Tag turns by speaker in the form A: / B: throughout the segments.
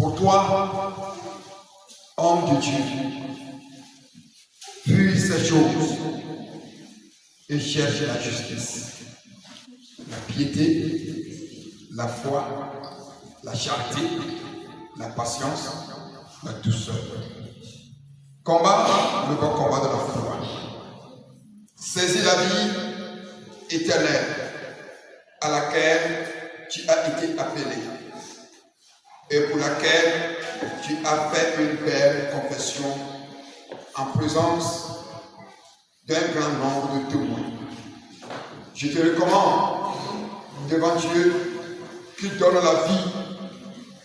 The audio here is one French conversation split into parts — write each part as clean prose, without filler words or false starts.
A: Pour toi, homme de Dieu, fuis ces choses et cherche la justice, la piété, la foi, la charité, la patience, la douceur. Combat le bon combat de la foi. Saisis la vie éternelle à laquelle tu as été appelé et pour laquelle tu as fait une belle confession en présence d'un grand nombre de témoins. Je te recommande devant Dieu qui donne la vie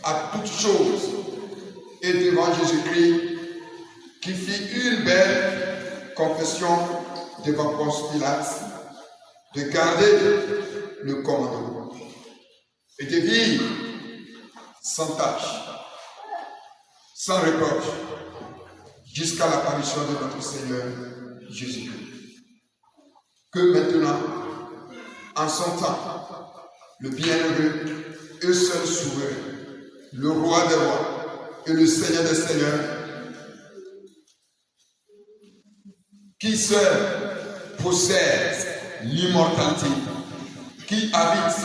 A: à toutes choses et devant Jésus-Christ qui fit une belle confession devant Ponce Pilate de garder le commandement et de vivre sans tâche, sans reproche, jusqu'à l'apparition de notre Seigneur Jésus-Christ. Que maintenant, en son temps, le bienheureux et seul souverain, le roi des rois et le Seigneur des seigneurs, qui seul possède l'immortalité, qui habite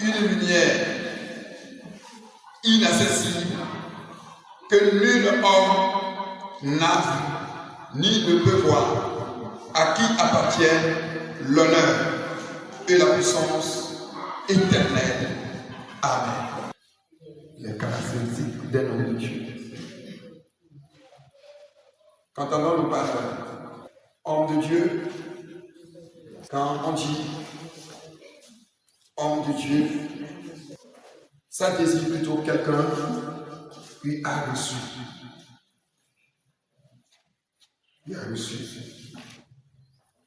A: une lumière inaccessible que nul homme n'a vu ni ne peut voir, à qui appartiennent l'honneur et la puissance éternelle. Amen. Les caractéristiques d'un homme de Dieu. Quand on nous parle homme de Dieu, quand on dit homme de Dieu, ça désigne plutôt quelqu'un qui a reçu. Il a reçu.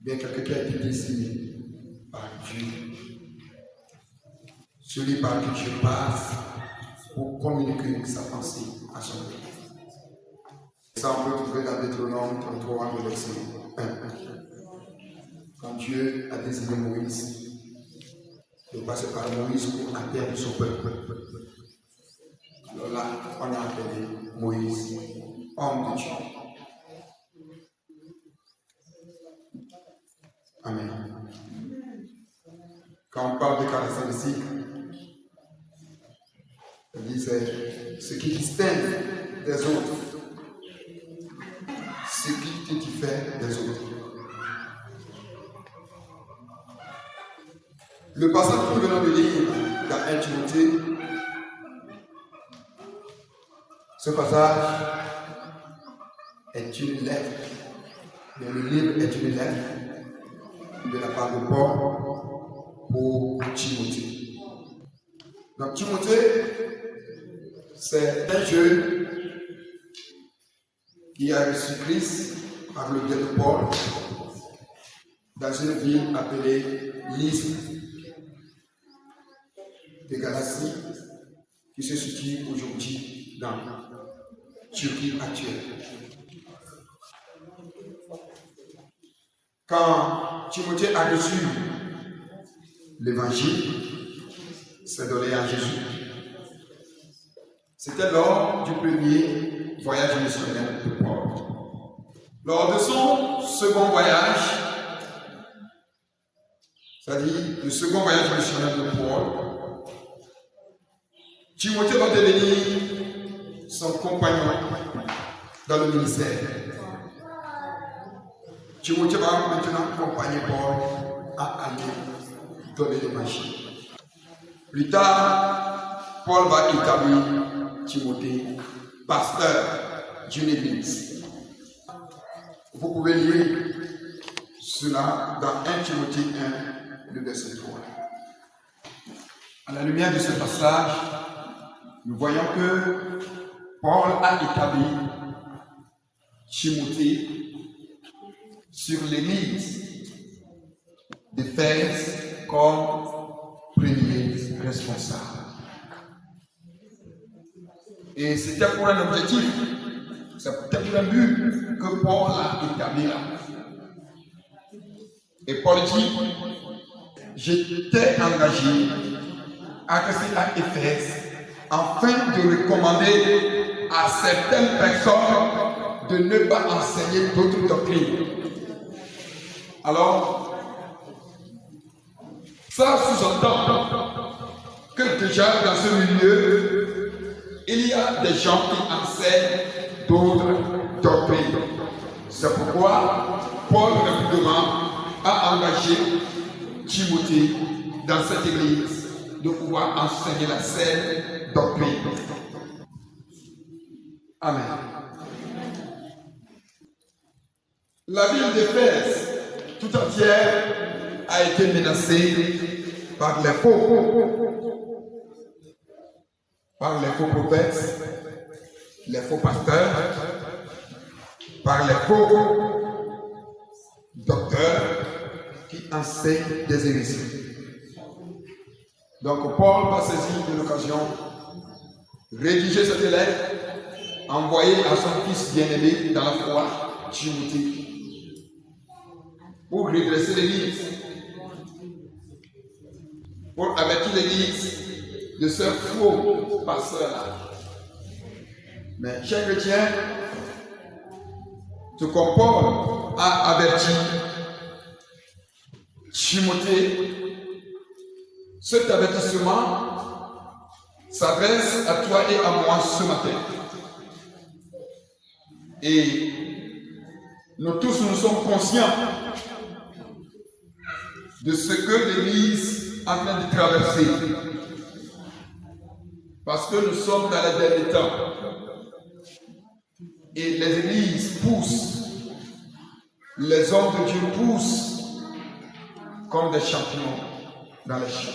A: Bien quelqu'un qui a été désigné par Dieu. Celui par qui Dieu passe pour communiquer sa pensée à son peuple. Ça, on peut trouver dans Deutéronome 33, le verset 1. Quand Dieu a désigné Moïse, de passer par Moïse pour atteindre son peuple. Alors là, on a appelé Moïse, homme de Dieu. Amen. Quand on parle de caractéristiques, on dit c'est ce qui distingue des autres, ce qui te diffère des autres. Le passage que nous venons de lire dans 1 Timothée, ce passage est une lettre, mais le livre est une lettre de la part de Paul pour Timothée. Donc Timothée, c'est un jeune qui a reçu Christ par le biais de Paul dans une ville appelée Lystre de Galatie, qui se situe aujourd'hui dans la Turquie actuelle. Quand Timothée a reçu l'évangile, s'est donné à Jésus, c'était lors du premier voyage missionnaire de Paul. Lors de son second voyage, c'est-à-dire le second voyage missionnaire de Paul, Timothée va devenir son compagnon dans le ministère. Timothée va maintenant accompagner Paul à aller donner l'évangile. Plus tard, Paul va établir Timothée pasteur d'une église. Vous pouvez lire cela dans 1 Timothée 1, le verset 3. À la lumière de ce passage, nous voyons que Paul a établi Timothée sur l'église d'Éphèse comme premier responsable. Et c'était pour un objectif, c'était pour un but que Paul a établi là. Et Paul dit, j'étais engagé à rester à Éphèse afin de recommander à certaines personnes de ne pas enseigner d'autres doctrines. Alors, ça sous-entend que déjà dans ce milieu, il y a des gens qui enseignent d'autres doctrines. C'est pourquoi Paul rapidement a engagé Timothée dans cette église de pouvoir enseigner la saine doctrine. Amen. La ville d'Éphèse tout entière a été menacée par les faux prophètes, les faux pasteurs, par les faux docteurs qui enseignent des hérésies. Donc Paul va saisir de l'occasion, rédiger cette lettre, envoyer à son fils bien-aimé dans la foi, Timothée, pour redresser l'église, pour avertir l'église de ce faux pasteur-là. Mais chers chrétiens, ce comme Paul a averti Timothée, cet avertissement s'adresse à toi et à moi ce matin. Et nous tous, nous sommes conscients de ce que l'Église est en train de traverser. Parce que nous sommes dans les derniers temps. Et les églises poussent, les hommes de Dieu poussent comme des champignons dans les champs.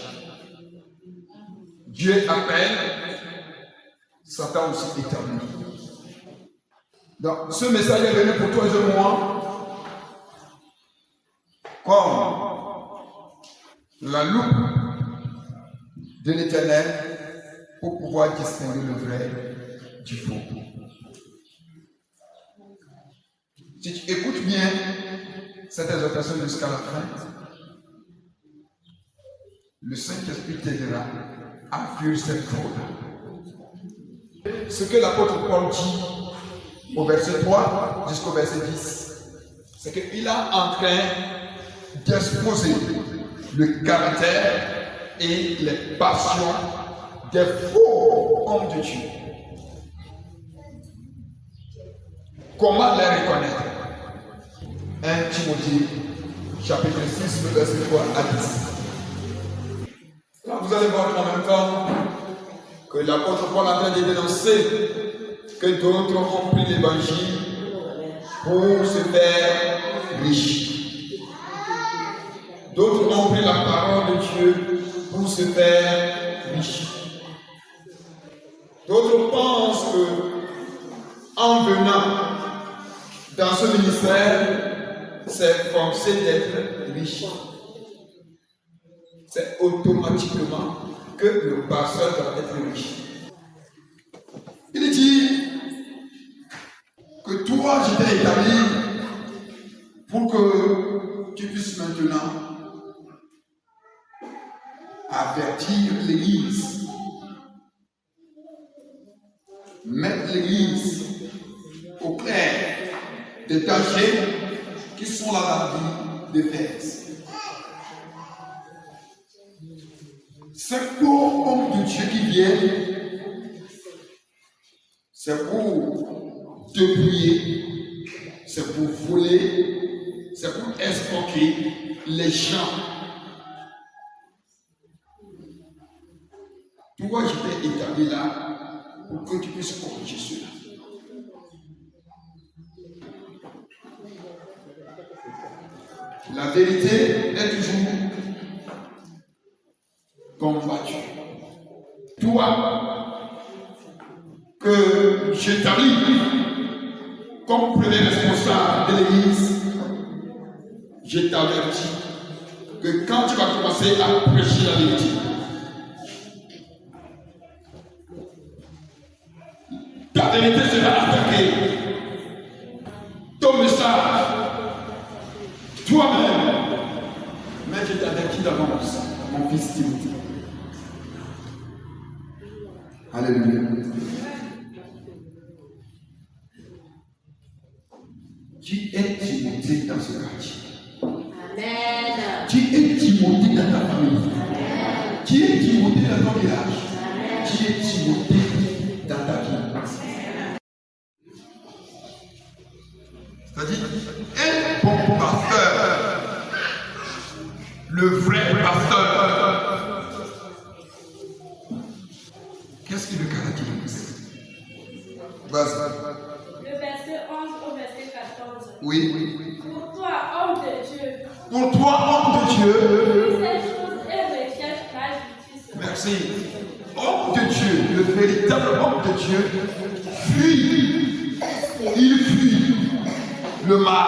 A: Dieu appelle, Satan aussi établit. Donc, ce message est venu pour toi et moi comme la loupe de l'Éternel pour pouvoir distinguer le vrai du faux. Si tu écoutes bien cette exhortation jusqu'à la fin, le Saint-Esprit t'aidera à fuir cette fraude. Ce que l'apôtre Paul dit au verset 3 jusqu'au verset 10, c'est qu'il est en train d'exposer le caractère et les passions des faux hommes de Dieu. Comment les reconnaître? 1 Timothée, chapitre 6, le verset 3 à 10. Là, vous allez voir en même temps que l'apôtre Paul est en train de dénoncer que d'autres ont pris l'évangile pour se faire riches. D'autres ont pris la parole de Dieu pour se faire riches. D'autres pensent que en venant dans ce ministère, c'est forcé d'être riche. C'est automatiquement que le pasteur doit être riche. Il dit que toi, je t'ai établi pour que tu puisses maintenant avertir l'Église, mettre l'Église au clair des dangers qui sont là dans la vie d'Éphèse. Ces faux hommes de Dieu qui viennent, c'est pour dépouiller, c'est pour voler, c'est pour escroquer les gens. Toi, je t'ai établi là pour que tu puisses corriger cela. La vérité est toujours combattue. Toi, que j'établis comme premier responsable de l'Église, je t'avertis que quand tu vas commencer à prêcher la vérité, ta vérité sera attaquée. Ton message, toi-même, mais je t'avertis d'avance, mon fils Timothée. Alléluia. dans ce quartier.
B: Amen.
A: Tu es Timothée dans ta famille. Amen. Tu es Timothée dans ton village. Amen. Tu es Timothée dans ta vie. C'est-à-dire, un bon pasteur, le vrai pasteur, qu'est-ce qui le caractérise? Vas-y.
B: Le verset 11 au verset 14.
A: Oui.
B: Pour toi, homme de Dieu.
A: Pour toi, homme de Dieu.
B: Cette chose et recherche la justice.
A: Merci. Homme de Dieu, le véritable homme de Dieu, fuit. Il fuit le mal.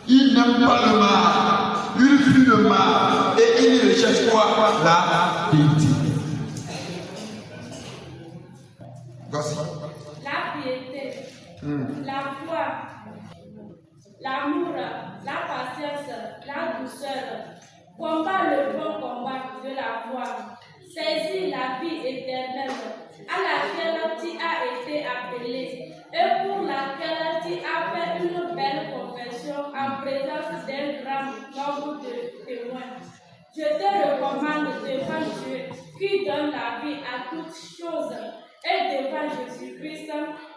A: Il n'aime pas le mal. Il fuit le mal. Et il recherche quoi? La vérité. Vas-y.
B: La piété, la foi, l'amour, la patience, la douceur. Combat le bon combat de la foi. Saisis la vie éternelle à laquelle tu as été appelé et pour laquelle tu as fait une belle confession en présence d'un grand nombre de témoins. Je te recommande devant Dieu qui donne la vie à toutes choses et devant Jésus-Christ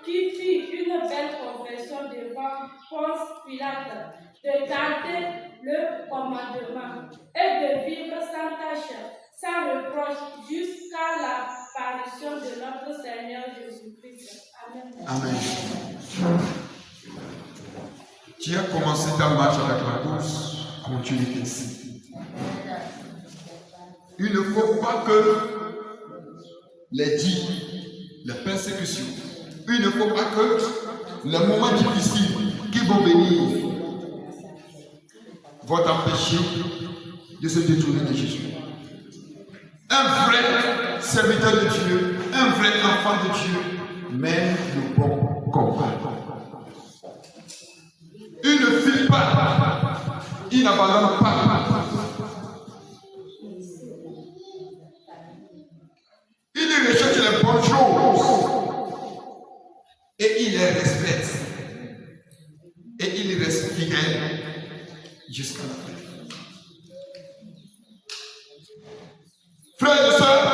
B: qui fit une belle confession devant Ponce Pilate de garder le commandement et de vivre sans tâche, sans reproche jusqu'à l'apparition de notre Seigneur Jésus-Christ. Amen.
A: Amen. Tu as commencé ta marche avec la course, continue ainsi. Il ne faut pas que les dits, les persécutions, il ne faut pas que les moments difficiles qui vont venir vont t'empêcher de se détourner de Jésus. Un vrai serviteur de Dieu, un vrai enfant de Dieu, mène le bon combat. Il ne fuit pas, il n'abandonne pas. Il recherche les bonnes choses et il les respecte. Et il reste fidèle jusqu'à la fin. Frères et sœurs,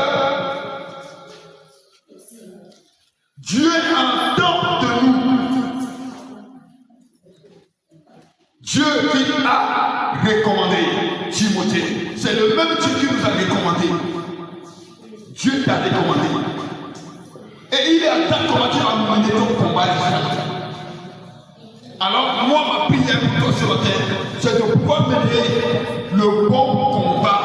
A: Dieu entend de nous. Dieu qui a recommandé Timothée, c'est le même Dieu qui nous a recommandé. Dieu t'a recommandé. Et il est à ta comment tu vas mener ton combat. Alors, moi, ma prière pour toi sur la terre, c'est de pouvoir mener le bon combat